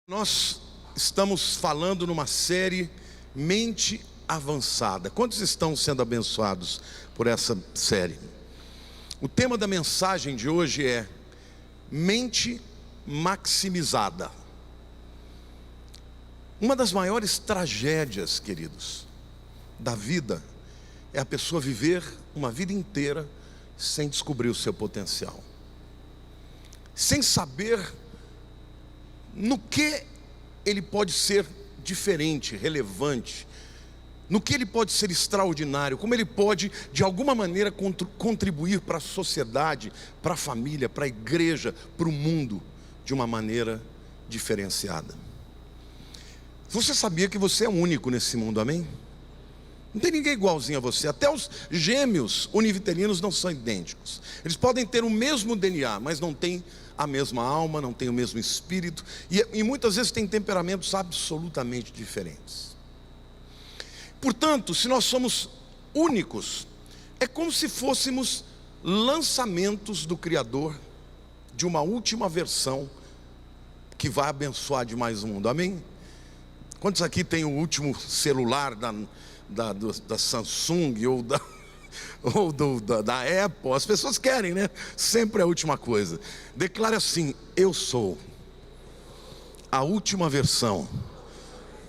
Nós estamos falando numa série Mente Avançada. Quantos estão sendo abençoados por essa série? O tema da mensagem de hoje é Mente Maximizada. Uma das maiores tragédias, queridos, da vida é a pessoa viver uma vida inteira sem descobrir o seu potencial, sem saber no que ele pode ser diferente, relevante, no que ele pode ser extraordinário, como ele pode de alguma maneira contribuir para a sociedade, para a família, para a igreja, para o mundo de uma maneira diferenciada. Você sabia que você é único nesse mundo, amém? Não tem ninguém igualzinho a você. Até os gêmeos univitelinos não são idênticos. Eles podem ter o mesmo DNA, mas não têm a mesma alma, não têm o mesmo espírito, e muitas vezes têm temperamentos absolutamente diferentes. Portanto, se nós somos únicos, é como se fôssemos lançamentos do Criador de uma última versão que vai abençoar demais o mundo, amém? Quantos aqui tem o último celular da Samsung ou da Apple? As pessoas querem, né? Sempre a última coisa. Declare assim: eu sou a última versão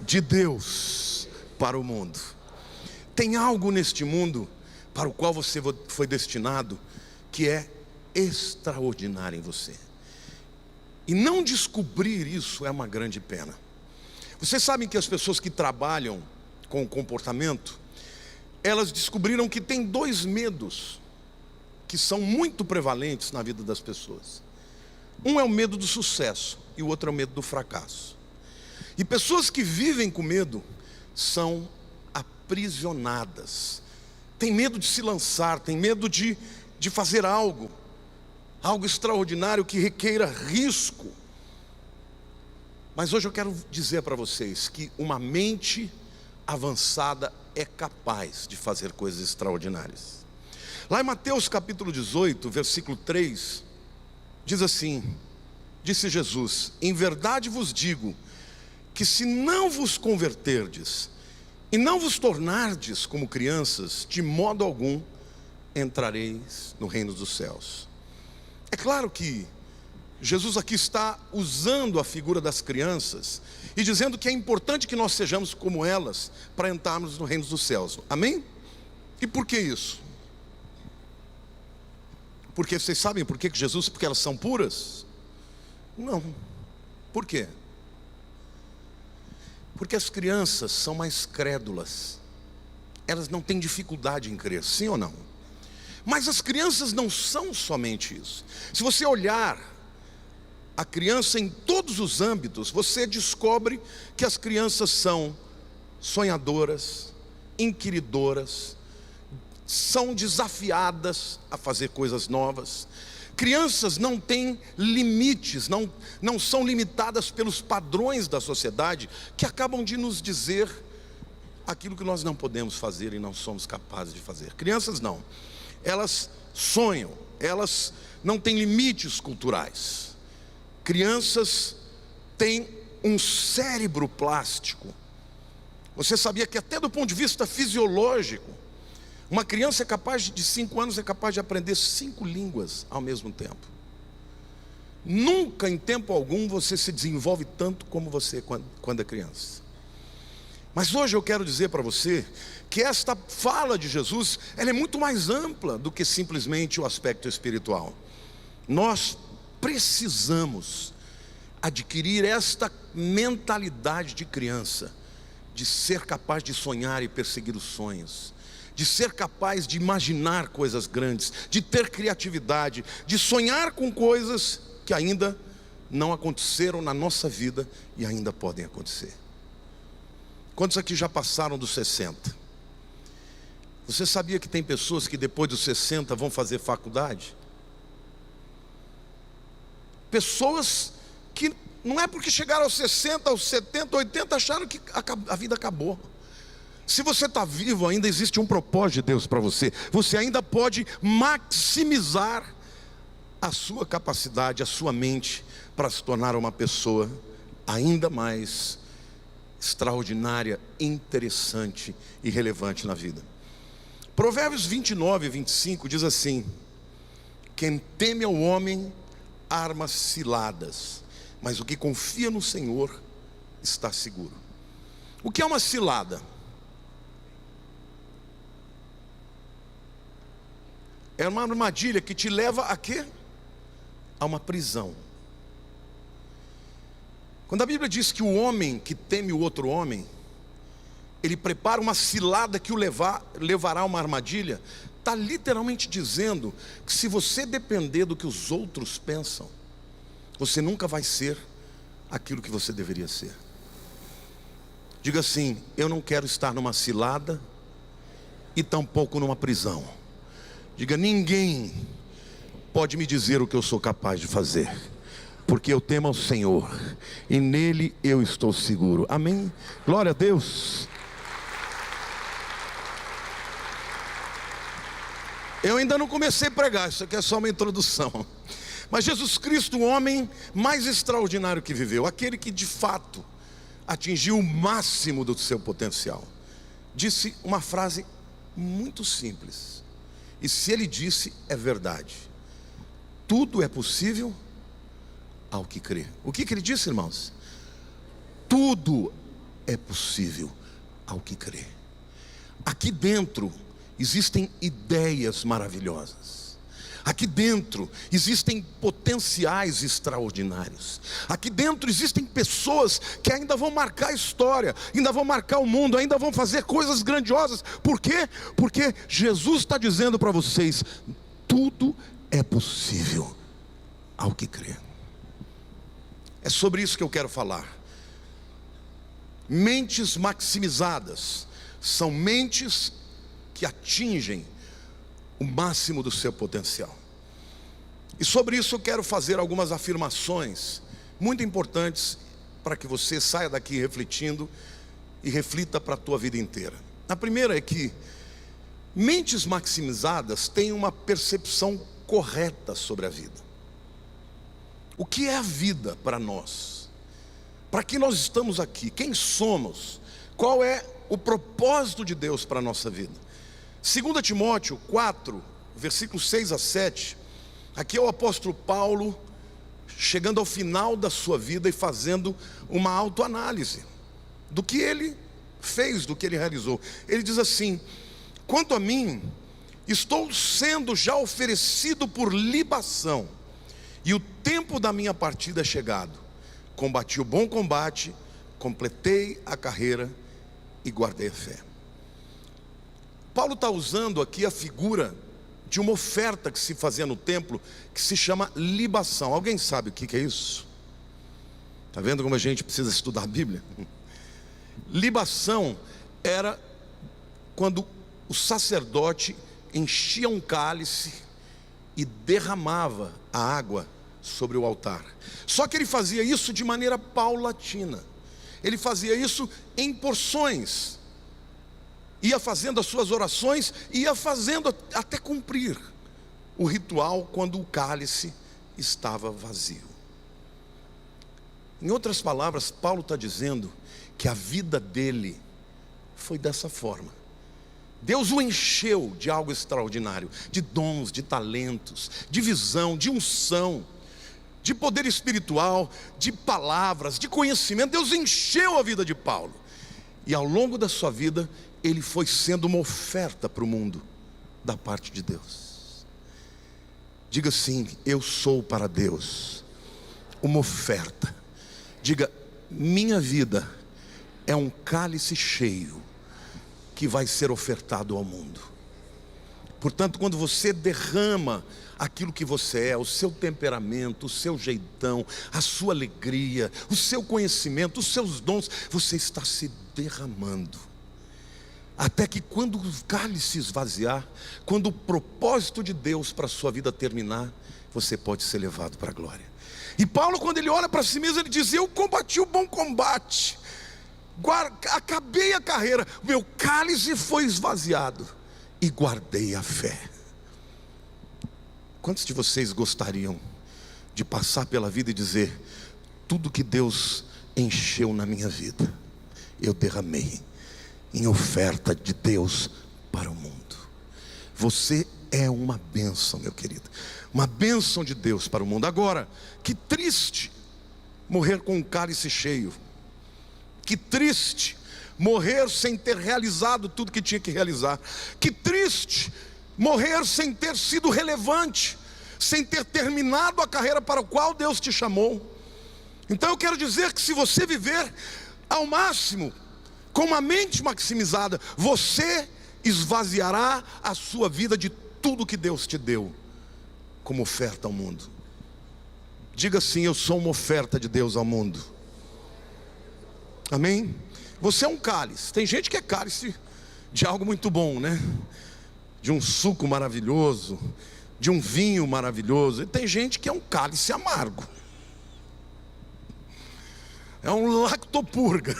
de Deus para o mundo. Tem algo neste mundo para o qual você foi destinado que é extraordinário em você, e não descobrir isso é uma grande pena. Vocês sabem que as pessoas que trabalham com o comportamento, elas descobriram que tem dois medos que são muito prevalentes na vida das pessoas. Um é o medo do sucesso e o outro é o medo do fracasso. E pessoas que vivem com medo são aprisionadas. Tem medo de se lançar, tem medo de fazer algo extraordinário que requeira risco. Mas hoje eu quero dizer para vocês que uma mente avançada é capaz de fazer coisas extraordinárias. Lá em Mateus capítulo 18, versículo 3, diz assim: disse Jesus: em verdade vos digo, que se não vos converterdes, e não vos tornardes como crianças, de modo algum entrareis no reino dos céus. É claro que Jesus aqui está usando a figura das crianças e dizendo que é importante que nós sejamos como elas para entrarmos no reino dos céus, amém? E por que isso? Porque vocês sabem por que Jesus, porque elas são puras? Não. Por quê? Porque as crianças são mais crédulas, elas não têm dificuldade em crer, sim ou não? Mas as crianças não são somente isso. Se você olhar a criança em todos os âmbitos, você descobre que as crianças são sonhadoras, inquiridoras, são desafiadas a fazer coisas novas. Crianças não têm limites, não são limitadas pelos padrões da sociedade, que acabam de nos dizer aquilo que nós não podemos fazer e não somos capazes de fazer. Crianças não, elas sonham, elas não têm limites culturais. Crianças têm um cérebro plástico. Você sabia que até do ponto de vista fisiológico, uma criança de 5 anos é capaz de aprender 5 línguas ao mesmo tempo. Nunca em tempo algum você se desenvolve tanto como você quando é criança. Mas hoje eu quero dizer para você que esta fala de Jesus, ela é muito mais ampla do que simplesmente o aspecto espiritual. Nós precisamos adquirir esta mentalidade de criança, de ser capaz de sonhar e perseguir os sonhos, de ser capaz de imaginar coisas grandes, de ter criatividade, de sonhar com coisas que ainda não aconteceram na nossa vida e ainda podem acontecer. Quantos aqui já passaram dos 60? Você sabia que tem pessoas que depois dos 60 vão fazer faculdade? Pessoas que não é porque chegaram aos 60, aos 70, 80 acharam que a vida acabou. Se você está vivo, ainda existe um propósito de Deus para você. Você ainda pode maximizar a sua capacidade, a sua mente, para se tornar uma pessoa ainda mais extraordinária, interessante e relevante na vida. Provérbios 29 e 25 diz assim: quem teme ao homem arma ciladas, mas o que confia no Senhor está seguro. O que é uma cilada? É uma armadilha que te leva a quê? A uma prisão. Quando a Bíblia diz que o homem que teme o outro homem, ele prepara uma cilada que o levará a uma armadilha, está literalmente dizendo que se você depender do que os outros pensam, você nunca vai ser aquilo que você deveria ser. Diga assim: eu não quero estar numa cilada e tampouco numa prisão. Diga: ninguém pode me dizer o que eu sou capaz de fazer, porque eu temo ao Senhor e nele eu estou seguro. Amém? Glória a Deus. Eu ainda não comecei a pregar, isso aqui é só uma introdução. Mas Jesus Cristo, o homem mais extraordinário que viveu, aquele que de fato atingiu o máximo do seu potencial, disse uma frase muito simples, e se ele disse, é verdade: tudo é possível ao que crê. O que ele disse, irmãos? Tudo é possível ao que crê. Aqui dentro existem ideias maravilhosas. Aqui dentro existem potenciais extraordinários. Aqui dentro existem pessoas que ainda vão marcar a história, ainda vão marcar o mundo, ainda vão fazer coisas grandiosas. Por quê? Porque Jesus está dizendo para vocês: tudo é possível ao que crê. É sobre isso que eu quero falar. Mentes maximizadas são mentes que atingem o máximo do seu potencial. E sobre isso eu quero fazer algumas afirmações muito importantes para que você saia daqui refletindo e reflita para a tua vida inteira. A primeira é que mentes maximizadas têm uma percepção correta sobre a vida. O que é a vida para nós? Para que nós estamos aqui? Quem somos? Qual é o propósito de Deus para a nossa vida? 2 Timóteo 4, versículos 6 a 7, aqui é o apóstolo Paulo chegando ao final da sua vida e fazendo uma autoanálise do que ele fez, do que ele realizou. Ele diz assim: quanto a mim, estou sendo já oferecido por libação, e o tempo da minha partida é chegado. Combati o bom combate, completei a carreira e guardei a fé. Paulo está usando aqui a figura de uma oferta que se fazia no templo, que se chama libação. Alguém sabe o que é isso? Está vendo como a gente precisa estudar a Bíblia? Libação era quando o sacerdote enchia um cálice e derramava a água sobre o altar. Só que ele fazia isso de maneira paulatina. Ele fazia isso em porções. Ia fazendo as suas orações, ia fazendo até cumprir o ritual quando o cálice estava vazio. Em outras palavras, Paulo está dizendo que a vida dele foi dessa forma. Deus o encheu de algo extraordinário, de dons, de talentos, de visão, de unção, de poder espiritual, de palavras, de conhecimento. Deus encheu a vida de Paulo, e ao longo da sua vida ele foi sendo uma oferta para o mundo da parte de Deus. Diga assim: eu sou para Deus uma oferta. Diga: minha vida é um cálice cheio que vai ser ofertado ao mundo. Portanto, quando você derrama aquilo que você é, o seu temperamento, o seu jeitão, a sua alegria, o seu conhecimento, os seus dons, você está se derramando, até que quando o cálice esvaziar, quando o propósito de Deus para a sua vida terminar, você pode ser levado para a glória. E Paulo, quando ele olha para si mesmo, ele diz: eu combati o bom combate, acabei a carreira, meu cálice foi esvaziado e guardei a fé. Quantos de vocês gostariam de passar pela vida e dizer: tudo que Deus encheu na minha vida. Eu derramei em oferta de Deus para o mundo. Você é uma bênção, meu querido, uma bênção de Deus para o mundo. Agora, que triste morrer com um cálice cheio. Que triste morrer sem ter realizado tudo que tinha que realizar. Que triste morrer sem ter sido relevante, sem ter terminado a carreira para a qual Deus te chamou. Então eu quero dizer que se você viver ao máximo, com uma mente maximizada, você esvaziará a sua vida de tudo que Deus te deu como oferta ao mundo. Diga assim: eu sou uma oferta de Deus ao mundo. Amém? Você é um cálice. Tem gente que é cálice de algo muito bom, né? De um suco maravilhoso, de um vinho maravilhoso. E tem gente que é um cálice amargo. É um lactopurga,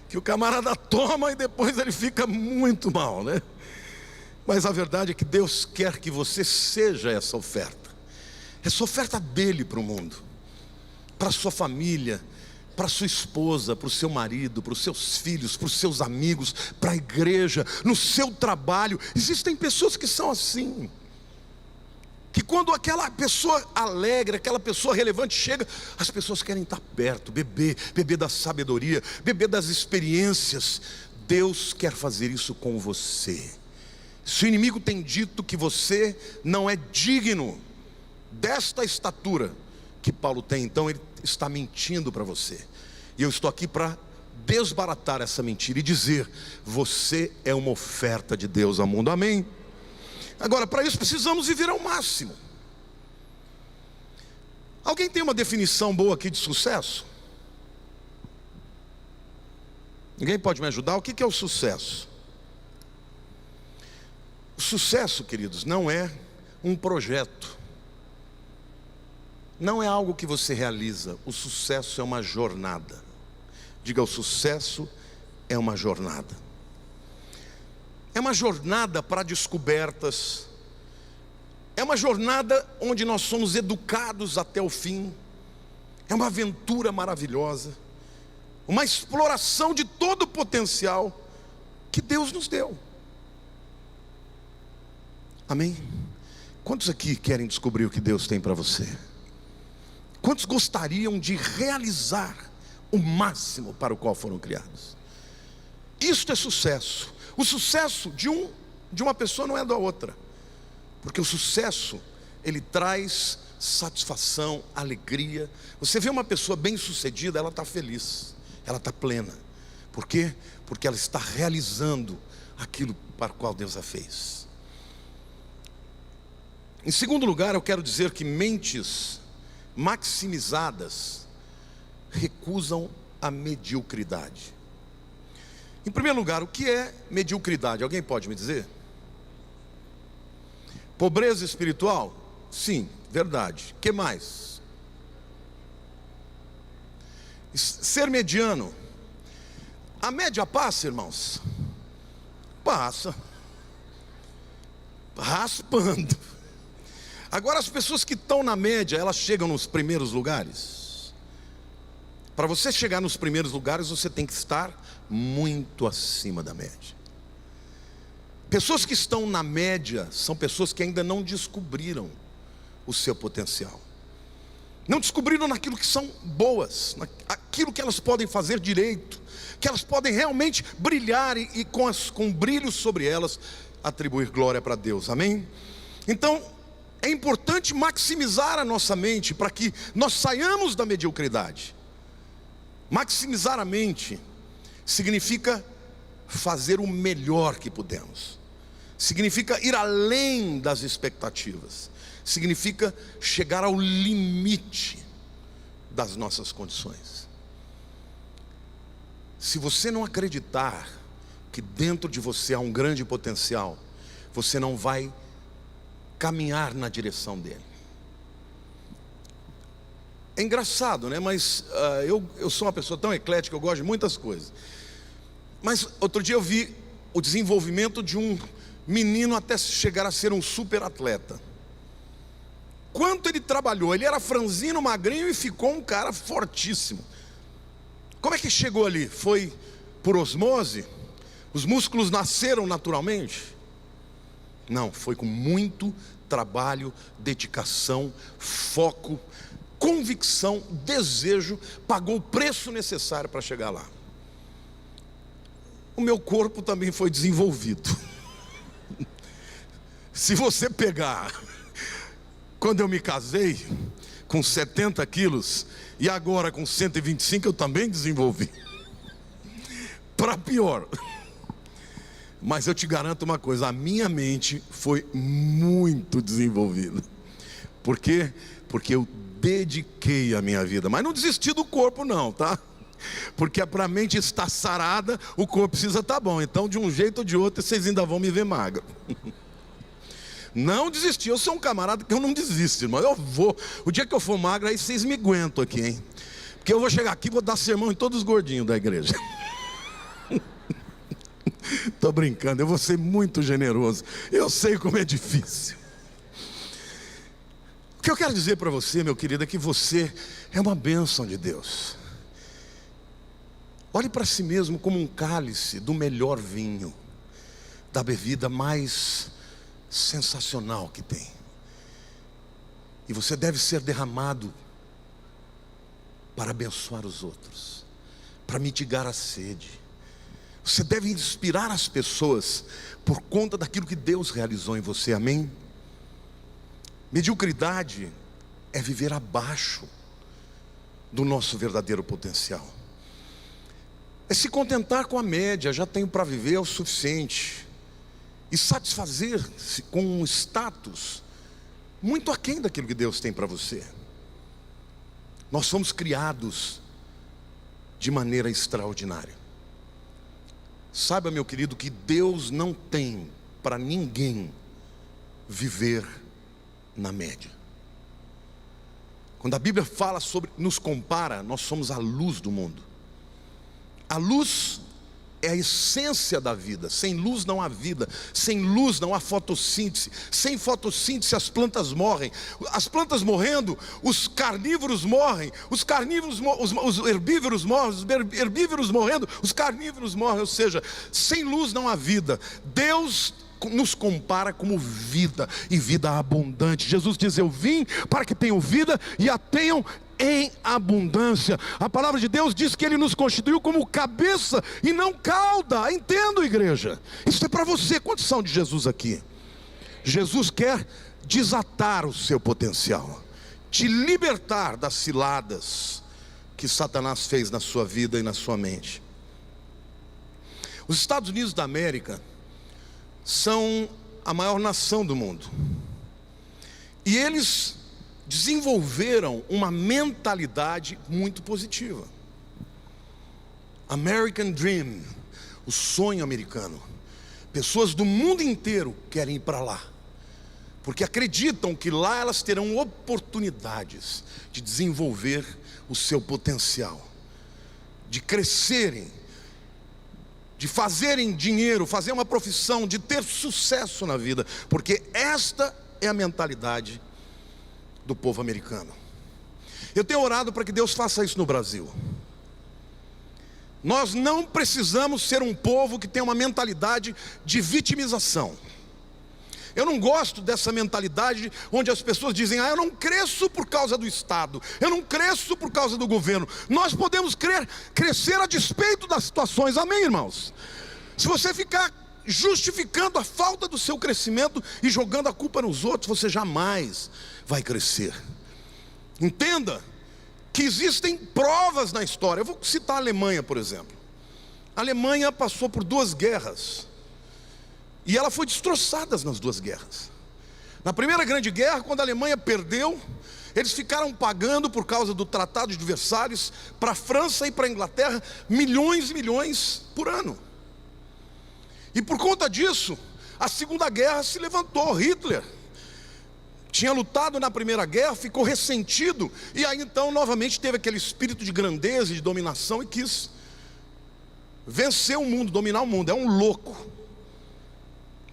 que o camarada toma e depois ele fica muito mal, né? Mas a verdade é que Deus quer que você seja essa oferta dele para o mundo, para a sua família, para a sua esposa, para o seu marido, para os seus filhos, para os seus amigos, para a igreja, no seu trabalho. Existem pessoas que são assim, que quando aquela pessoa alegre, aquela pessoa relevante chega, as pessoas querem estar perto, beber da sabedoria, beber das experiências. Deus quer fazer isso com você. Se o inimigo tem dito que você não é digno desta estatura que Paulo tem, então ele está mentindo para você. E eu estou aqui para desbaratar essa mentira e dizer: você é uma oferta de Deus ao mundo. Amém? Agora, para isso precisamos viver ao máximo. Alguém tem uma definição boa aqui de sucesso? Ninguém pode me ajudar? O que é o sucesso? O sucesso, queridos, não é um projeto, não é algo que você realiza. O sucesso é uma jornada. Diga: o sucesso é uma jornada. É uma jornada para descobertas. É uma jornada onde nós somos educados até o fim. É uma aventura maravilhosa, uma exploração de todo o potencial que Deus nos deu. Amém? Quantos aqui querem descobrir o que Deus tem para você? Quantos gostariam de realizar o máximo para o qual foram criados? Isto é sucesso. O sucesso de uma pessoa não é da outra, porque o sucesso, ele traz satisfação, alegria. Você vê uma pessoa bem sucedida, ela está feliz, ela está plena. Por quê? Porque ela está realizando aquilo para o qual Deus a fez. Em segundo lugar, eu quero dizer que mentes maximizadas recusam a mediocridade. Em primeiro lugar, o que é mediocridade? Alguém pode me dizer? Pobreza espiritual? Sim, verdade. O que mais? Ser mediano. A média passa, irmãos? Passa. Raspando. Agora, as pessoas que estão na média, elas chegam nos primeiros lugares? Para você chegar nos primeiros lugares, você tem que estar muito acima da média. Pessoas que estão na média são pessoas que ainda não descobriram o seu potencial. Não descobriram naquilo que são boas, naquilo que elas podem fazer direito, que elas podem realmente brilhar e com brilho sobre elas, atribuir glória para Deus. Amém? Então, é importante maximizar a nossa mente para que nós saiamos da mediocridade. Maximizar a mente significa fazer o melhor que podemos, significa ir além das expectativas, significa chegar ao limite das nossas condições. Se você não acreditar que dentro de você há um grande potencial, você não vai caminhar na direção dele. É engraçado, né? Mas eu sou uma pessoa tão eclética, eu gosto de muitas coisas. Mas outro dia eu vi o desenvolvimento de um menino até chegar a ser um super atleta. Quanto ele trabalhou, ele era franzino, magrinho e ficou um cara fortíssimo. Como é que chegou ali? Foi por osmose? Os músculos nasceram naturalmente? Não, foi com muito trabalho, dedicação, foco, convicção, desejo, pagou o preço necessário para chegar lá. O meu corpo também foi desenvolvido. Se você pegar, quando eu me casei, com 70 quilos, e agora com 125, eu também desenvolvi. Para pior. Mas eu te garanto uma coisa, a minha mente foi muito desenvolvida. Por quê? Porque eu dediquei a minha vida. Mas não desisti do corpo não, tá? Porque para a mente estar sarada, o corpo precisa estar bom. Então de um jeito ou de outro, vocês ainda vão me ver magro. Não desisti, eu sou um camarada que eu não desisto, irmão. Eu vou, o dia que eu for magro, aí vocês me aguentam aqui, hein? Porque eu vou chegar aqui e vou dar sermão em todos os gordinhos da igreja. Estou brincando, eu vou ser muito generoso. Eu sei como é difícil. O que eu quero dizer para você, meu querido, é que você é uma bênção de Deus. Olhe para si mesmo como um cálice do melhor vinho, da bebida mais sensacional que tem. E você deve ser derramado para abençoar os outros, para mitigar a sede. Você deve inspirar as pessoas por conta daquilo que Deus realizou em você, amém? Mediocridade é viver abaixo do nosso verdadeiro potencial. É se contentar com a média, já tenho para viver, é o suficiente. E satisfazer-se com um status muito aquém daquilo que Deus tem para você. Nós fomos criados de maneira extraordinária. Saiba, meu querido, que Deus não tem para ninguém viver na média. Quando a Bíblia fala sobre, nos compara, nós somos a luz do mundo. A luz é a essência da vida. Sem luz não há vida. Sem luz não há fotossíntese. Sem fotossíntese as plantas morrem. As plantas morrendo, os carnívoros morrem. Os herbívoros morrem. Os herbívoros morrendo, os carnívoros morrem. Ou seja, sem luz não há vida. Deus nos compara como vida, e vida abundante. Jesus diz: eu vim para que tenham vida e a tenham em abundância. A palavra de Deus diz que Ele nos constituiu como cabeça e não cauda. Entendo, igreja? Isso é para você. Quantos são de Jesus aqui? Jesus quer desatar o seu potencial, te libertar das ciladas que Satanás fez na sua vida e na sua mente. Os Estados Unidos da América são a maior nação do mundo, e eles desenvolveram uma mentalidade muito positiva. American Dream, o sonho americano. Pessoas do mundo inteiro querem ir para lá, porque acreditam que lá elas terão oportunidades de desenvolver o seu potencial, de crescerem, de fazerem dinheiro, fazer uma profissão, de ter sucesso na vida, porque esta é a mentalidade do povo americano. Eu tenho orado para que Deus faça isso no Brasil. Nós não precisamos ser um povo que tem uma mentalidade de vitimização. Eu não gosto dessa mentalidade onde as pessoas dizem: eu não cresço por causa do Estado, eu não cresço por causa do governo. Nós podemos crescer a despeito das situações, amém, irmãos? Se você ficar justificando a falta do seu crescimento e jogando a culpa nos outros, você jamais vai crescer. Entenda que existem provas na história. Eu vou citar a Alemanha, por exemplo. A Alemanha passou por 2 guerras, e ela foi destroçada nas 2 guerras. Na primeira grande guerra, quando a Alemanha perdeu, eles ficaram pagando, por causa do Tratado de Versalhes, para a França e para a Inglaterra, milhões e milhões por ano. E por conta disso, a Segunda Guerra se levantou. Hitler tinha lutado na Primeira Guerra, ficou ressentido, e aí então novamente teve aquele espírito de grandeza e de dominação, e quis vencer o mundo, dominar o mundo. É um louco,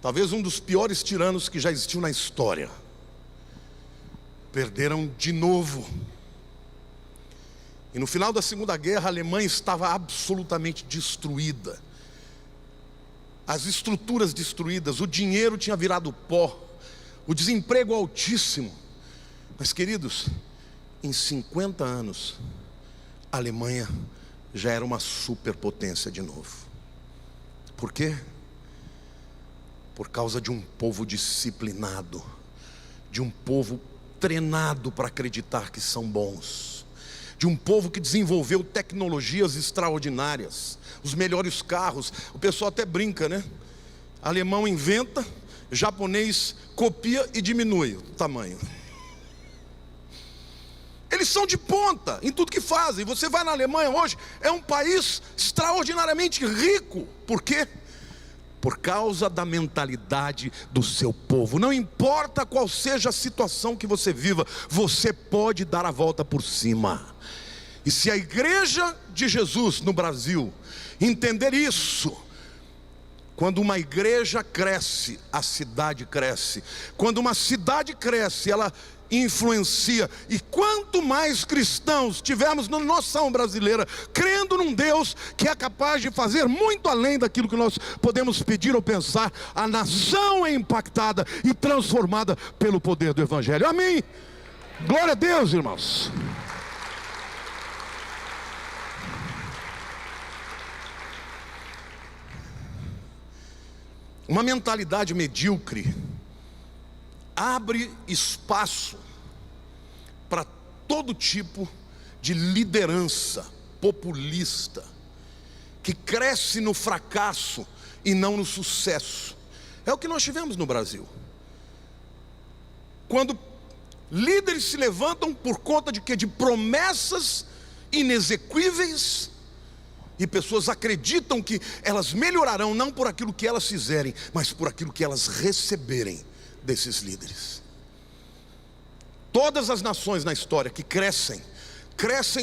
talvez um dos piores tiranos que já existiu na história. Perderam de novo. E no final da Segunda Guerra, a Alemanha estava absolutamente destruída. As estruturas destruídas, o dinheiro tinha virado pó, o desemprego altíssimo. Mas, queridos, em 50 anos, a Alemanha já era uma superpotência de novo. Por quê? Por causa de um povo disciplinado, de um povo treinado para acreditar que são bons, de um povo que desenvolveu tecnologias extraordinárias, os melhores carros. O pessoal até brinca, né? Alemão inventa, japonês copia e diminui o tamanho. Eles são de ponta em tudo que fazem. Você vai na Alemanha hoje, é um país extraordinariamente rico. Por quê? Por causa da mentalidade do seu povo. Não importa qual seja a situação que você viva, você pode dar a volta por cima. E se a igreja de Jesus no Brasil entender isso, quando uma igreja cresce, a cidade cresce. Quando uma cidade cresce, ela influencia. E quanto mais cristãos tivermos na nação brasileira, crendo num Deus que é capaz de fazer muito além daquilo que nós podemos pedir ou pensar, a nação é impactada e transformada pelo poder do Evangelho. Amém? Glória a Deus, irmãos. Uma mentalidade medíocre abre espaço para todo tipo de liderança populista, que cresce no fracasso e não no sucesso. É o que nós tivemos no Brasil. Quando líderes se levantam por conta de quê? De promessas inexequíveis, e pessoas acreditam que elas melhorarão não por aquilo que elas fizerem, mas por aquilo que elas receberem desses líderes. Todas as nações na história que crescem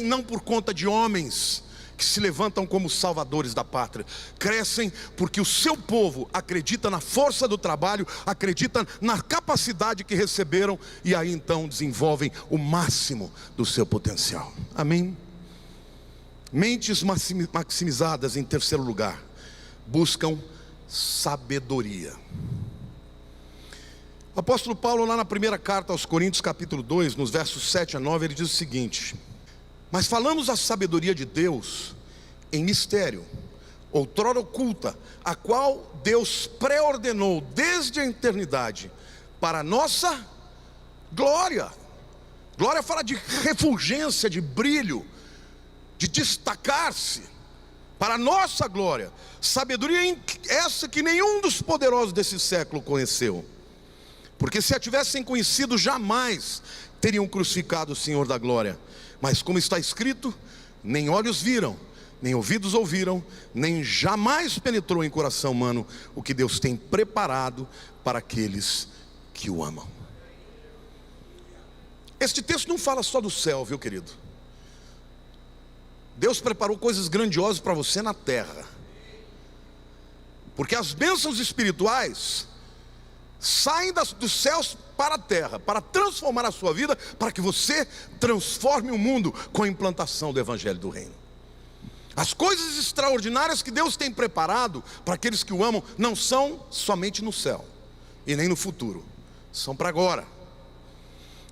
não por conta de homens que se levantam como salvadores da pátria. Crescem porque o seu povo acredita na força do trabalho, acredita na capacidade que receberam, e aí então desenvolvem o máximo do seu potencial. Amém? Mentes maximizadas, em terceiro lugar, buscam sabedoria. O apóstolo Paulo, lá na primeira carta aos Coríntios, capítulo 2, nos versos 7 a 9, ele diz o seguinte: mas falamos a sabedoria de Deus em mistério, outrora oculta, a qual Deus pré-ordenou desde a eternidade para a nossa glória. Glória fala de refulgência, de brilho, de destacar-se, para a nossa glória. Sabedoria essa que nenhum dos poderosos desse século conheceu, porque se a tivessem conhecido, jamais teriam crucificado o Senhor da glória. Mas como está escrito, nem olhos viram, nem ouvidos ouviram, nem jamais penetrou em coração humano o que Deus tem preparado para aqueles que o amam. Este texto não fala só do céu, viu, querido? Deus preparou coisas grandiosas para você na terra, porque as bênçãos espirituais saem dos céus para a terra, para transformar a sua vida, para que você transforme o mundo com a implantação do Evangelho do Reino. As coisas extraordinárias que Deus tem preparado para aqueles que o amam, não são somente no céu e nem no futuro, são para agora.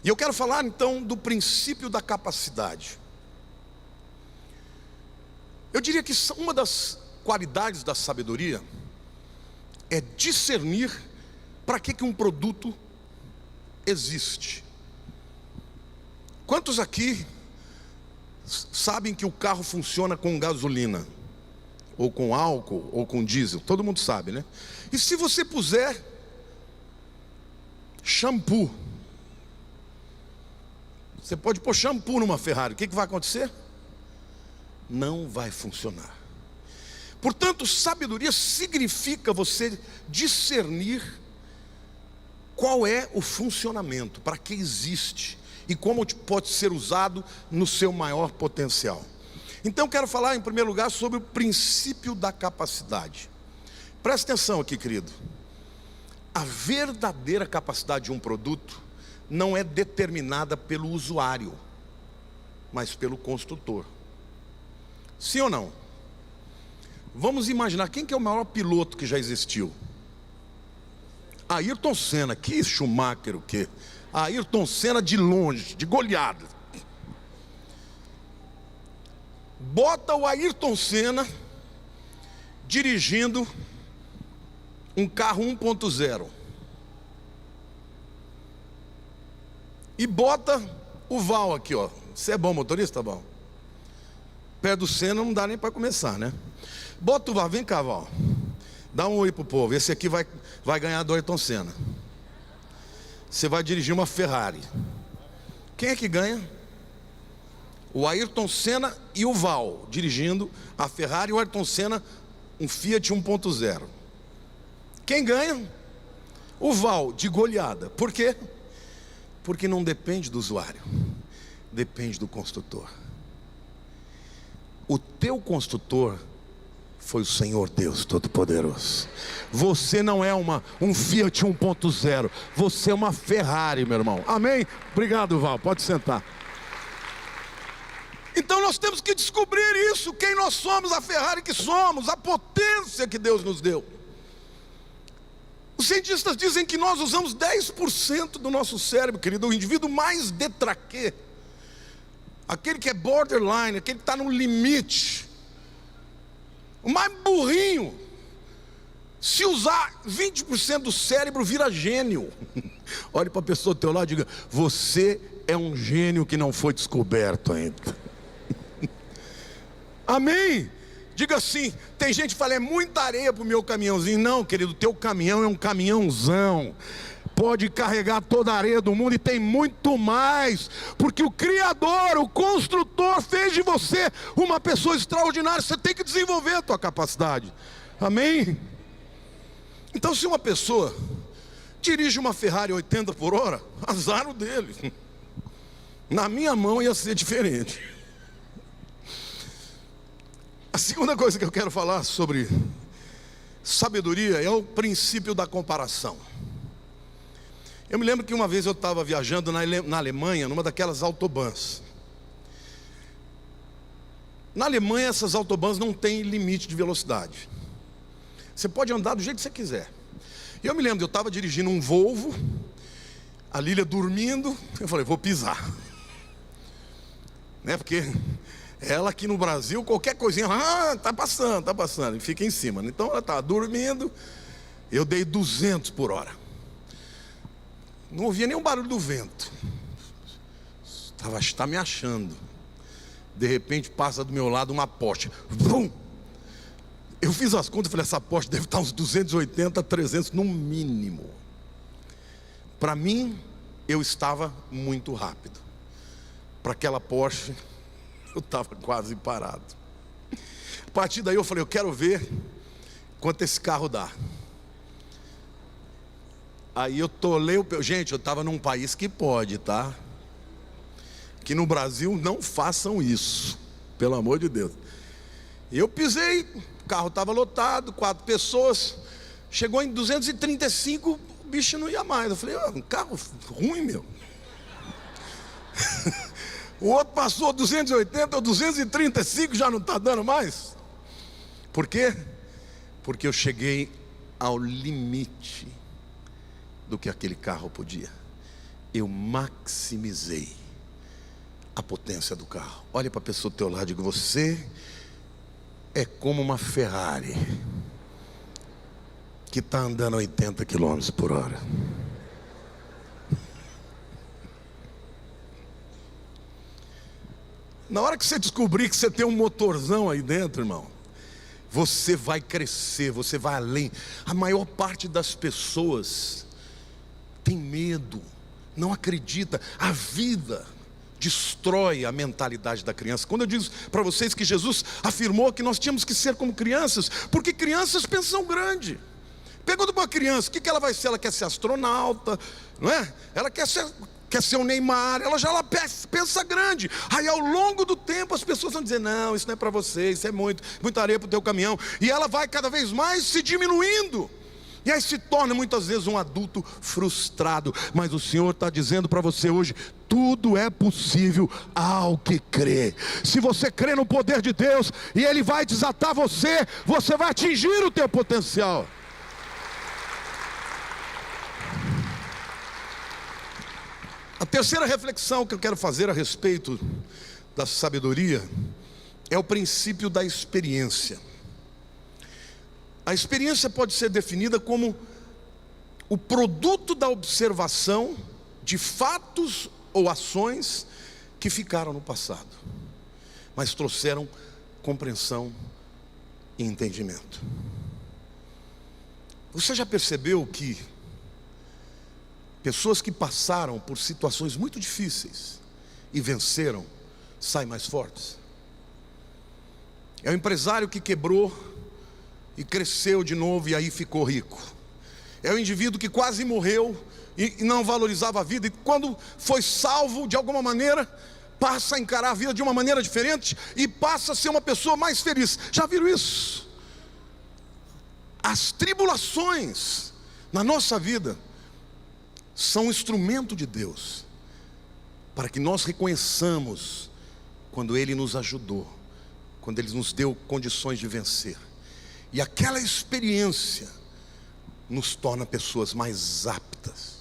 E eu quero falar então do princípio da capacidade. Eu diria que uma das qualidades da sabedoria é discernir para que um produto existe. Quantos aqui sabem que o carro funciona com gasolina, ou com álcool, ou com diesel? Todo mundo sabe, né? E se você puser shampoo, você pode pôr shampoo numa Ferrari, o que vai acontecer? Não vai funcionar. Portanto, sabedoria significa você discernir qual é o funcionamento, para que existe e como pode ser usado no seu maior potencial. Então quero falar em primeiro lugar sobre o princípio da capacidade. Preste atenção aqui, querido. A verdadeira capacidade de um produto não é determinada pelo usuário. mas pelo construtor. Sim ou não? Vamos imaginar, quem que é o maior piloto que já existiu? Ayrton Senna. Que Schumacher o quê? Ayrton Senna de longe, de goleada. Bota o Ayrton Senna dirigindo um carro 1.0 e bota o Val aqui, ó. Você é bom motorista, Val? Pé do Senna não dá nem para começar, né? Bota o Val, vem cá, Val. Dá um oi pro povo. Esse aqui vai ganhar do Ayrton Senna. Você vai dirigir uma Ferrari. Quem é que ganha? O Ayrton Senna e o Val dirigindo a Ferrari, e o Ayrton Senna um Fiat 1.0. Quem ganha? O Val, de goleada. Por quê? Porque não depende do usuário, depende do construtor. O teu construtor foi o Senhor Deus Todo-Poderoso. Você não é um Fiat 1.0, você é uma Ferrari, meu irmão. Amém? Obrigado, Val, pode sentar. Então nós temos que descobrir isso, quem nós somos, a Ferrari que somos, a potência que Deus nos deu. Os cientistas dizem que nós usamos 10% do nosso cérebro, querido. O indivíduo mais detraquê, aquele que é borderline, aquele que está no limite, o mais burrinho, se usar 20% do cérebro, vira gênio. Olhe para a pessoa do teu lado e diga: você é um gênio que não foi descoberto ainda. Amém? Diga assim. Tem gente que fala: é muita areia para o meu caminhãozinho. Não, querido, teu caminhão é um caminhãozão, pode carregar toda a areia do mundo e tem muito mais, porque o Criador, o construtor, fez de você uma pessoa extraordinária. Você tem que desenvolver a tua capacidade. Amém? Então, se uma pessoa dirige uma Ferrari 80 por hora, azar o dele. Na minha mão ia ser diferente. A segunda coisa que eu quero falar sobre sabedoria é o princípio da comparação. Eu me lembro que uma vez eu estava viajando na Alemanha, numa daquelas autobans. Na Alemanha, essas autobans não têm limite de velocidade. Você pode andar do jeito que você quiser. E eu me lembro, eu estava dirigindo um Volvo, a Lília dormindo, eu falei: vou pisar. Né? Porque ela aqui no Brasil, qualquer coisinha, tá passando, e fica em cima. Então ela estava dormindo, eu dei 200 por hora. Não ouvia nenhum barulho do vento. Está me achando. De repente passa do meu lado uma Porsche. Vum! Eu fiz as contas e falei: essa Porsche deve estar uns 280, 300 no mínimo. Para mim, eu estava muito rápido. Para aquela Porsche, eu estava quase parado. A partir daí eu falei: eu quero ver quanto esse carro dá. Aí eu tolei o... Gente, eu estava num país que pode, tá? Que no Brasil não façam isso, pelo amor de Deus. E eu pisei, o carro estava lotado, 4 pessoas. Chegou em 235, o bicho não ia mais. Eu falei: um carro ruim, meu. O outro passou 280 ou 235, já não está dando mais. Por quê? Porque eu cheguei ao limite do que aquele carro podia. Eu maximizei a potência do carro. Olha para a pessoa do teu lado e diga: você é como uma Ferrari que está andando a 80 km por hora. Na hora que você descobrir que você tem um motorzão aí dentro, irmão, você vai crescer, você vai além. A maior parte das pessoas tem medo, não acredita. A vida destrói a mentalidade da criança. Quando eu digo para vocês que Jesus afirmou que nós tínhamos que ser como crianças, porque crianças pensam grande. Pergunta para uma criança: o que ela vai ser? Ela quer ser astronauta, não é? Ela quer ser um Neymar. Ela pensa grande. Aí ao longo do tempo as pessoas vão dizer: não, isso não é para você, isso é muita areia para o teu caminhão. E ela vai cada vez mais se diminuindo. E aí se torna muitas vezes um adulto frustrado. Mas o Senhor está dizendo para você hoje: tudo é possível ao que crê. Se você crê no poder de Deus, e Ele vai desatar você, você vai atingir o teu potencial. A terceira reflexão que eu quero fazer a respeito da sabedoria é o princípio da experiência. A experiência pode ser definida como o produto da observação de fatos ou ações que ficaram no passado, mas trouxeram compreensão e entendimento. Você já percebeu que pessoas que passaram por situações muito difíceis e venceram, saem mais fortes? É o empresário que quebrou e cresceu de novo e aí ficou rico. É o indivíduo que quase morreu e não valorizava a vida, e quando foi salvo de alguma maneira, passa a encarar a vida de uma maneira diferente e passa a ser uma pessoa mais feliz. Já viram isso? As tribulações na nossa vida são um instrumento de Deus para que nós reconheçamos quando Ele nos ajudou, quando Ele nos deu condições de vencer. E aquela experiência nos torna pessoas mais aptas.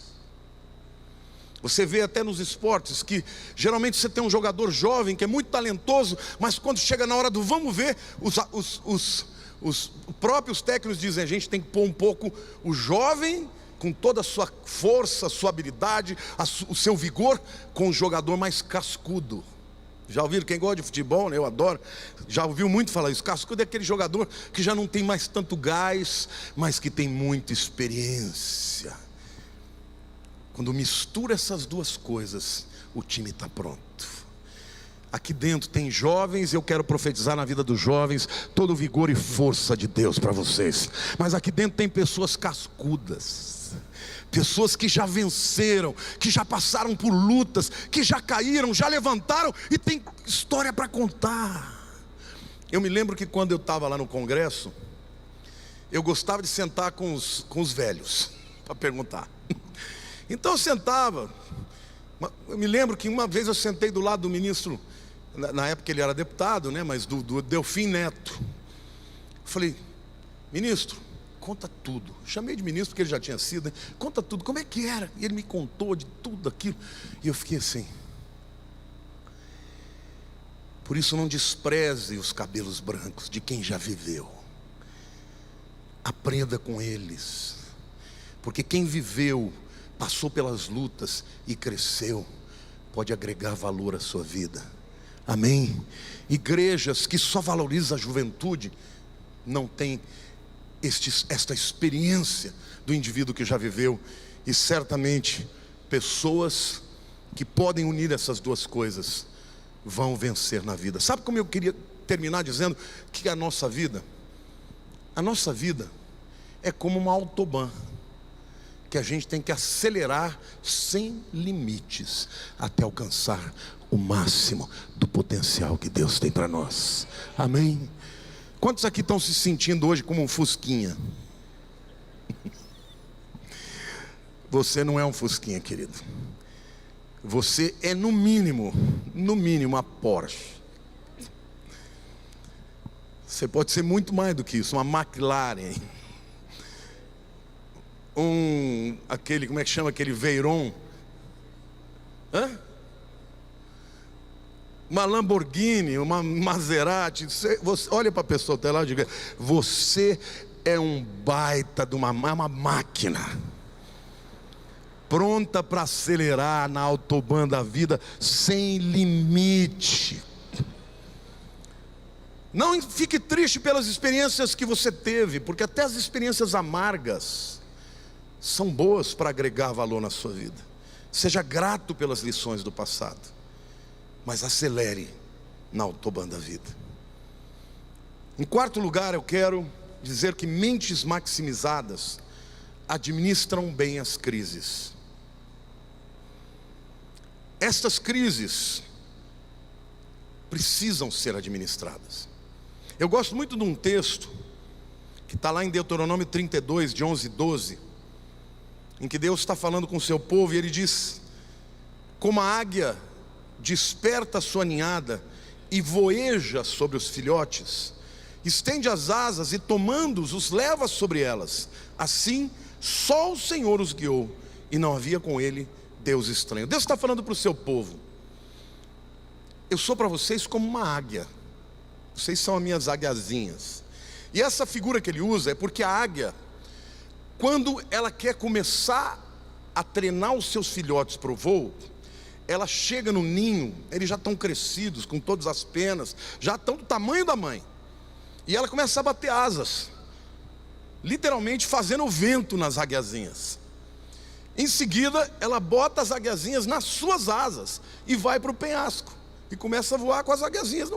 Você vê até nos esportes que geralmente você tem um jogador jovem que é muito talentoso, mas quando chega na hora do vamos ver, os próprios técnicos dizem: a gente tem que pôr um pouco o jovem com toda a sua força, a sua habilidade, o seu vigor, com o jogador mais cascudo. Já ouviram? Quem gosta de futebol, né? Eu adoro. Já ouviu muito falar isso. Cascudo é aquele jogador que já não tem mais tanto gás, mas que tem muita experiência. Quando mistura essas duas coisas, o time está pronto. Aqui dentro tem jovens, eu quero profetizar na vida dos jovens todo o vigor e força de Deus para vocês. Mas aqui dentro tem pessoas cascudas, pessoas que já venceram, que já passaram por lutas, que já caíram, já levantaram e tem história para contar. Eu me lembro que quando eu estava lá no congresso, eu gostava de sentar com os velhos para perguntar. Então eu sentava. Eu me lembro que uma vez eu sentei do lado do ministro, na época ele era deputado, né, mas do Delfim Neto. Eu falei: ministro, conta tudo. Chamei de ministro porque ele já tinha sido, né? Conta tudo, como é que era? E ele me contou de tudo aquilo. E eu fiquei assim. Por isso não despreze os cabelos brancos de quem já viveu. Aprenda com eles. Porque quem viveu, passou pelas lutas e cresceu, pode agregar valor à sua vida. Amém? Igrejas que só valorizam a juventude não têm esta experiência do indivíduo que já viveu. E certamente pessoas que podem unir essas duas coisas vão vencer na vida. Sabe como eu queria terminar dizendo que a nossa vida é como uma autobahn, que a gente tem que acelerar sem limites até alcançar o máximo do potencial que Deus tem para nós. Amém? Quantos aqui estão se sentindo hoje como um fusquinha? Você não é um fusquinha, querido. Você é no mínimo a Porsche. Você pode ser muito mais do que isso, uma McLaren. Como é que chama aquele Veyron? Uma Lamborghini, uma Maserati. Você olha para a pessoa até lá e diga: você é um baita de uma máquina, pronta para acelerar na autobahn da vida sem limite. Não fique triste pelas experiências que você teve, porque até as experiências amargas são boas para agregar valor na sua vida. Seja grato pelas lições do passado, mas acelere na autobahn da vida. Em quarto lugar, eu quero dizer que mentes maximizadas administram bem as crises. Estas crises precisam ser administradas. Eu gosto muito de um texto que está lá em Deuteronômio 32, de 11 e 12, em que Deus está falando com o seu povo, e Ele diz: como a águia desperta a sua ninhada e voeja sobre os filhotes, estende as asas e tomando-os, os leva sobre elas, assim só o Senhor os guiou, e não havia com ele Deus estranho. Deus está falando para o seu povo: eu sou para vocês como uma águia, vocês são as minhas águiazinhas. E essa figura que ele usa é porque a águia, quando ela quer começar a treinar os seus filhotes para o voo, ela chega no ninho, eles já estão crescidos, com todas as penas, já estão do tamanho da mãe, e ela começa a bater asas, literalmente fazendo o vento nas águiazinhas. Em seguida, ela bota as águiazinhas nas suas asas e vai para o penhasco, e começa a voar com as águiazinhas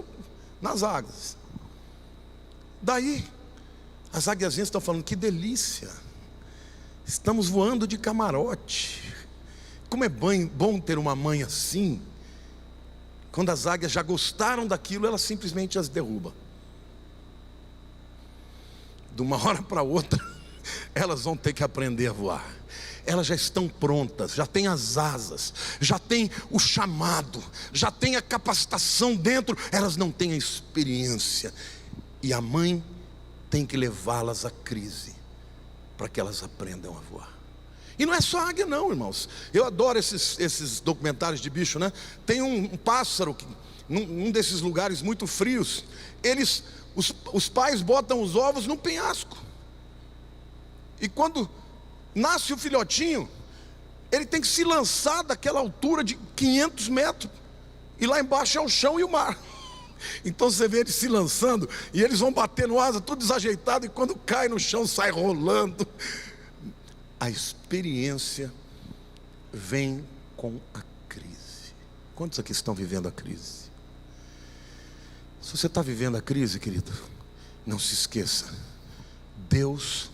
nas águas. Daí, as águiazinhas estão falando: que delícia, estamos voando de camarote, como é bom ter uma mãe assim. Quando as águias já gostaram daquilo, ela simplesmente as derruba. De uma hora para outra, elas vão ter que aprender a voar. Elas já estão prontas, já têm as asas, já têm o chamado, já têm a capacitação dentro, elas não têm a experiência, e a mãe tem que levá-las à crise, para que elas aprendam a voar. E não é só águia não, irmãos. Eu adoro esses documentários de bicho, né? Tem um pássaro, num desses lugares muito frios, os pais botam os ovos no penhasco, e quando nasce o filhotinho, ele tem que se lançar daquela altura de 500 metros, e lá embaixo é o chão e o mar. Então você vê eles se lançando, e eles vão batendo asa, tudo desajeitado, e quando cai no chão sai rolando. A experiência vem com a crise. Quantos aqui estão vivendo a crise? Se você está vivendo a crise, querido, não se esqueça: Deus,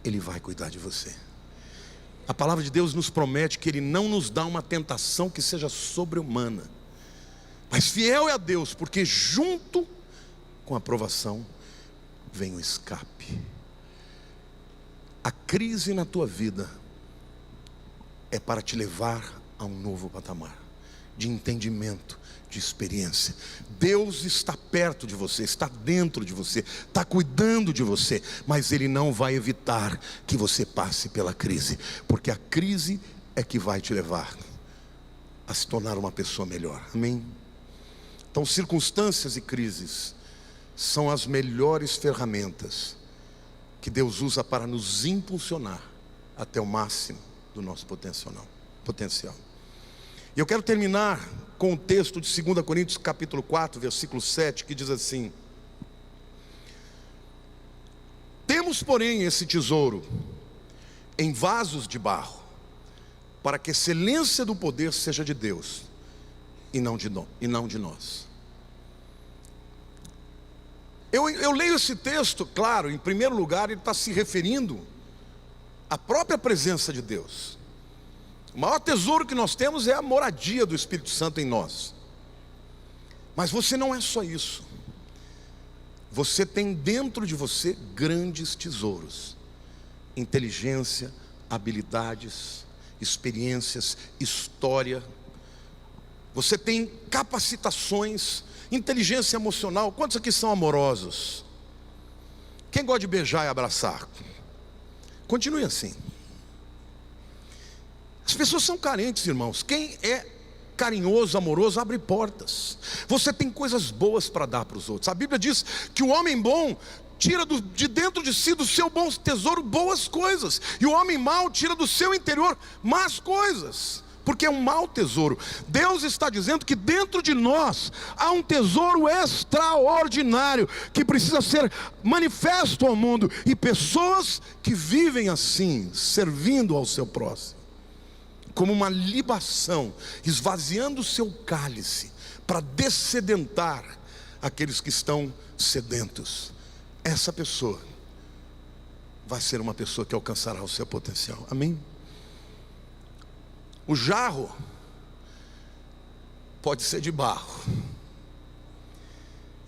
Ele vai cuidar de você. A palavra de Deus nos promete que Ele não nos dá uma tentação que seja sobre-humana, mas fiel é a Deus, porque junto com a provação vem o escape. A crise na tua vida é para te levar a um novo patamar de entendimento, de experiência. Deus está perto de você, está dentro de você, está cuidando de você, mas Ele não vai evitar que você passe pela crise, porque a crise é que vai te levar a se tornar uma pessoa melhor. Amém? Então, circunstâncias e crises são as melhores ferramentas que Deus usa para nos impulsionar até o máximo do nosso potencial. E eu quero terminar com o texto de 2 Coríntios capítulo 4, versículo 7, que diz assim: temos, porém, esse tesouro em vasos de barro, para que a excelência do poder seja de Deus e não de nós. Eu leio esse texto, claro, em primeiro lugar, ele está se referindo à própria presença de Deus. O maior tesouro que nós temos é a moradia do Espírito Santo em nós. Mas você não é só isso. Você tem dentro de você grandes tesouros: inteligência, habilidades, experiências, história. Você tem capacitações, inteligência emocional. Quantos aqui são amorosos? Quem gosta de beijar e abraçar? Continue assim. As pessoas são carentes, irmãos. Quem é carinhoso, amoroso, abre portas. Você tem coisas boas para dar para os outros. A Bíblia diz que o homem bom tira de dentro de si, do seu bom tesouro, boas coisas, e o homem mau tira do seu interior más coisas, porque é um mau tesouro. Deus está dizendo que dentro de nós há um tesouro extraordinário, que precisa ser manifesto ao mundo, e pessoas que vivem assim, servindo ao seu próximo, como uma libação, esvaziando o seu cálice, para dessedentar aqueles que estão sedentos. Essa pessoa vai ser uma pessoa que alcançará o seu potencial. Amém? O jarro pode ser de barro,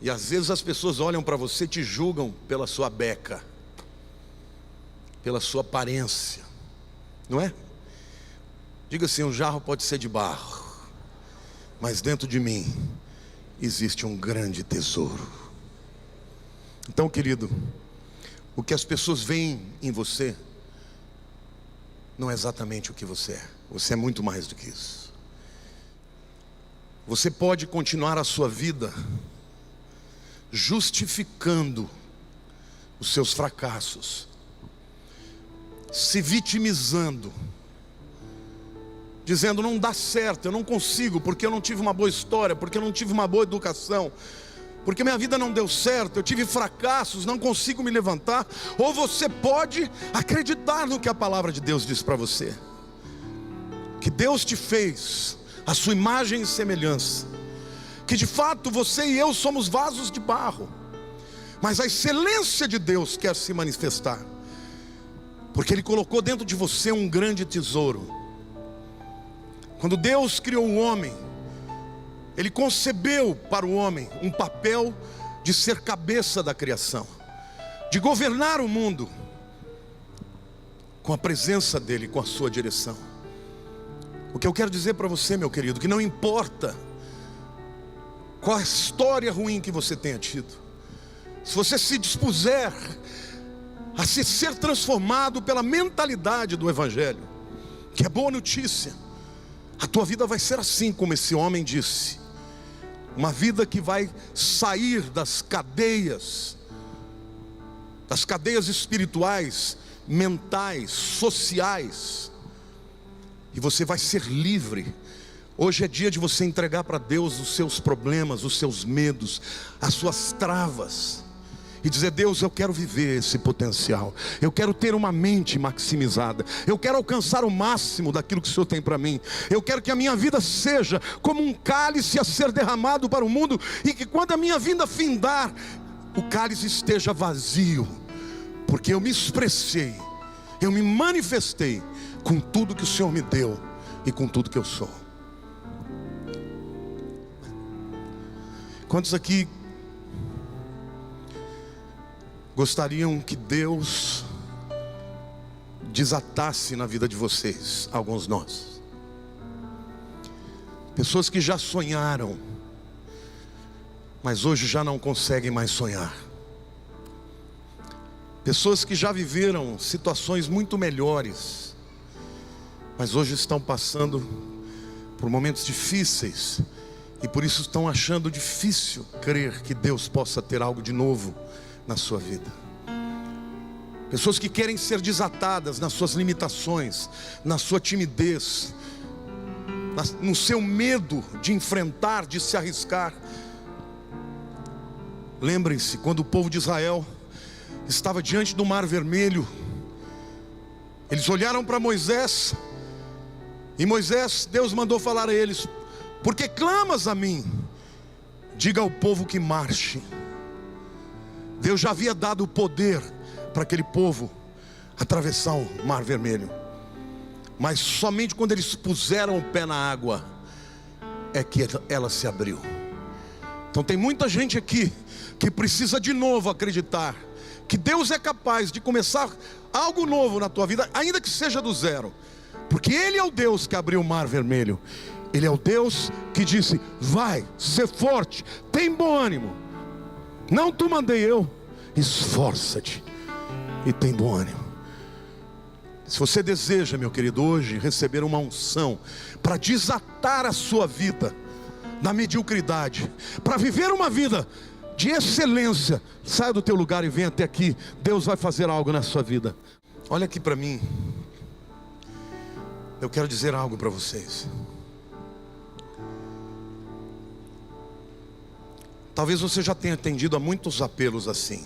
e às vezes as pessoas olham para você e te julgam pela sua beca. pela sua aparência, não é? Diga assim: um jarro pode ser de barro, mas dentro de mim existe um grande tesouro. Então, querido, o que as pessoas veem em você não é exatamente o que você é. Você é muito mais do que isso. Você pode continuar a sua vida justificando os seus fracassos, se vitimizando, dizendo: não dá certo, eu não consigo, porque eu não tive uma boa história, porque eu não tive uma boa educação, porque minha vida não deu certo, eu tive fracassos, não consigo me levantar. Ou você pode acreditar no que a palavra de Deus diz para você, que Deus te fez a sua imagem e semelhança, que de fato você e eu somos vasos de barro, mas a excelência de Deus quer se manifestar, porque Ele colocou dentro de você um grande tesouro. Quando Deus criou o homem, Ele concebeu para o homem um papel de ser cabeça da criação, de governar o mundo com a presença dEle, com a sua direção. O que eu quero dizer para você, meu querido, que não importa qual a história ruim que você tenha tido, se você se dispuser a se ser transformado pela mentalidade do Evangelho, que é boa notícia, a tua vida vai ser assim como esse homem disse, uma vida que vai sair das cadeias espirituais, mentais, sociais, e você vai ser livre. Hoje é dia de você entregar para Deus os seus problemas, os seus medos, as suas travas, e dizer: Deus, eu quero viver esse potencial, eu quero ter uma mente maximizada, eu quero alcançar o máximo daquilo que o Senhor tem para mim. Eu quero que a minha vida seja como um cálice a ser derramado para o mundo, e que quando a minha vida findar, o cálice esteja vazio, porque eu me expressei, eu me manifestei com tudo que o Senhor me deu e com tudo que eu sou. Quantos aqui gostariam que Deus desatasse na vida de vocês? Alguns nós, pessoas que já sonharam, mas hoje já não conseguem mais sonhar. Pessoas que já viveram situações muito melhores, mas hoje estão passando por momentos difíceis, e por isso estão achando difícil crer que Deus possa ter algo de novo na sua vida. Pessoas que querem ser desatadas nas suas limitações, na sua timidez, no seu medo de enfrentar, de se arriscar. Lembrem-se, quando o povo de Israel estava diante do Mar Vermelho, eles olharam para Moisés, e Moisés, Deus mandou falar a eles: por que clamas a mim? Diga ao povo que marche. Deus já havia dado o poder para aquele povo atravessar o Mar Vermelho, mas somente quando eles puseram o pé na água é que ela se abriu. Então tem muita gente aqui que precisa de novo acreditar que Deus é capaz de começar algo novo na tua vida, ainda que seja do zero, porque Ele é o Deus que abriu o Mar Vermelho. Ele é o Deus que disse: vai, ser forte, tem bom ânimo, não tu mandei eu, esforça-te e tem bom ânimo. Se você deseja, meu querido, hoje receber uma unção para desatar a sua vida da mediocridade, para viver uma vida de excelência, saia do teu lugar e venha até aqui. Deus vai fazer algo na sua vida. Olha aqui para mim, eu quero dizer algo para vocês. Talvez você já tenha atendido a muitos apelos assim,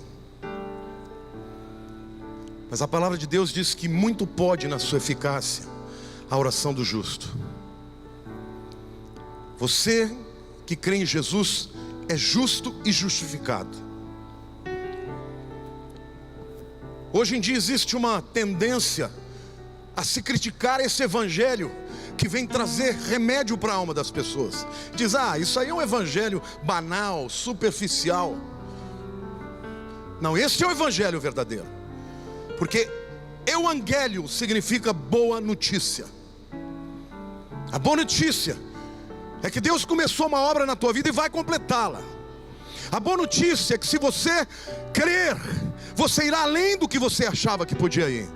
mas a palavra de Deus diz que muito pode na sua eficácia a oração do justo. Você que crê em Jesus é justo e justificado. Hoje em dia existe uma tendência a se criticar esse evangelho que vem trazer remédio para a alma das pessoas. Diz: isso aí é um evangelho banal, superficial. Não, esse é o evangelho verdadeiro, porque Evangelho significa boa notícia. A boa notícia é que Deus começou uma obra na tua vida e vai completá-la. A boa notícia é que se você crer, você irá além do que você achava que podia ir.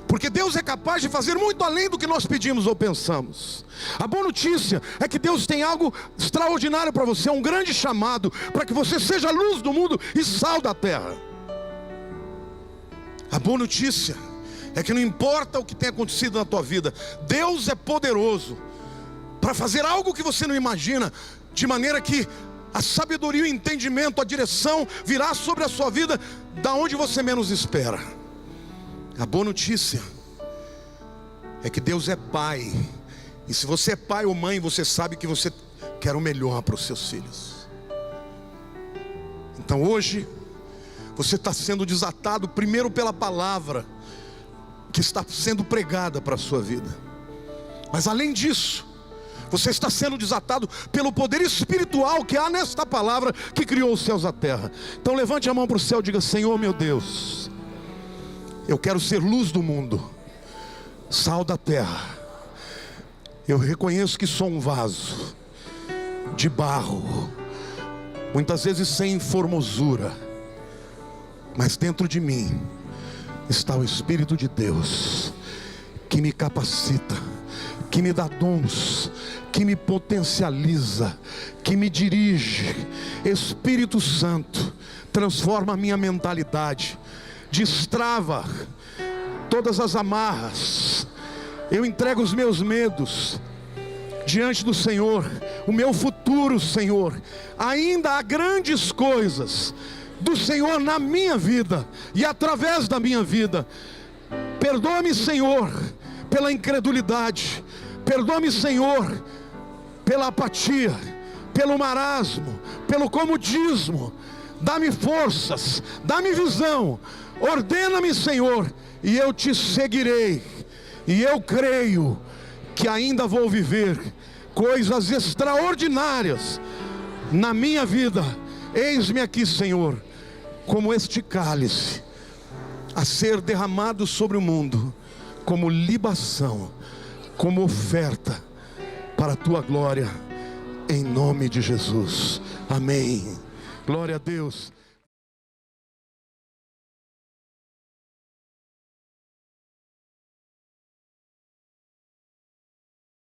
Porque Deus é capaz de fazer muito além do que nós pedimos ou pensamos. A boa notícia é que Deus tem algo extraordinário para você, um grande chamado, para que você seja a luz do mundo e sal da terra. A boa notícia é que não importa o que tenha acontecido na tua vida, Deus é poderoso para fazer algo que você não imagina, de maneira que a sabedoria, o entendimento, a direção virá sobre a sua vida da onde você menos espera. A boa notícia é que Deus é Pai, e se você é pai ou mãe, você sabe que você quer o melhor para os seus filhos. Então hoje você está sendo desatado primeiro pela palavra que está sendo pregada para a sua vida, mas além disso, você está sendo desatado pelo poder espiritual que há nesta palavra que criou os céus e a terra. Então levante a mão para o céu e diga: Senhor meu Deus, eu quero ser luz do mundo, sal da terra. Eu reconheço que sou um vaso de barro, muitas vezes sem formosura, mas dentro de mim está o Espírito de Deus, que me capacita, que me dá dons, que me potencializa, que me dirige. Espírito Santo, transforma a minha mentalidade, destrava todas as amarras. Eu entrego os meus medos diante do Senhor, o meu futuro, Senhor. Ainda há grandes coisas do Senhor na minha vida e através da minha vida. Perdoa-me, Senhor, pela incredulidade. Perdoa-me, Senhor, pela apatia, pelo marasmo, pelo comodismo. Dá-me forças, dá-me visão. Ordena-me, Senhor, e eu te seguirei. E eu creio que ainda vou viver coisas extraordinárias na minha vida. Eis-me aqui, Senhor, como este cálice a ser derramado sobre o mundo, como libação, como oferta para a tua glória, em nome de Jesus. Amém. Glória a Deus.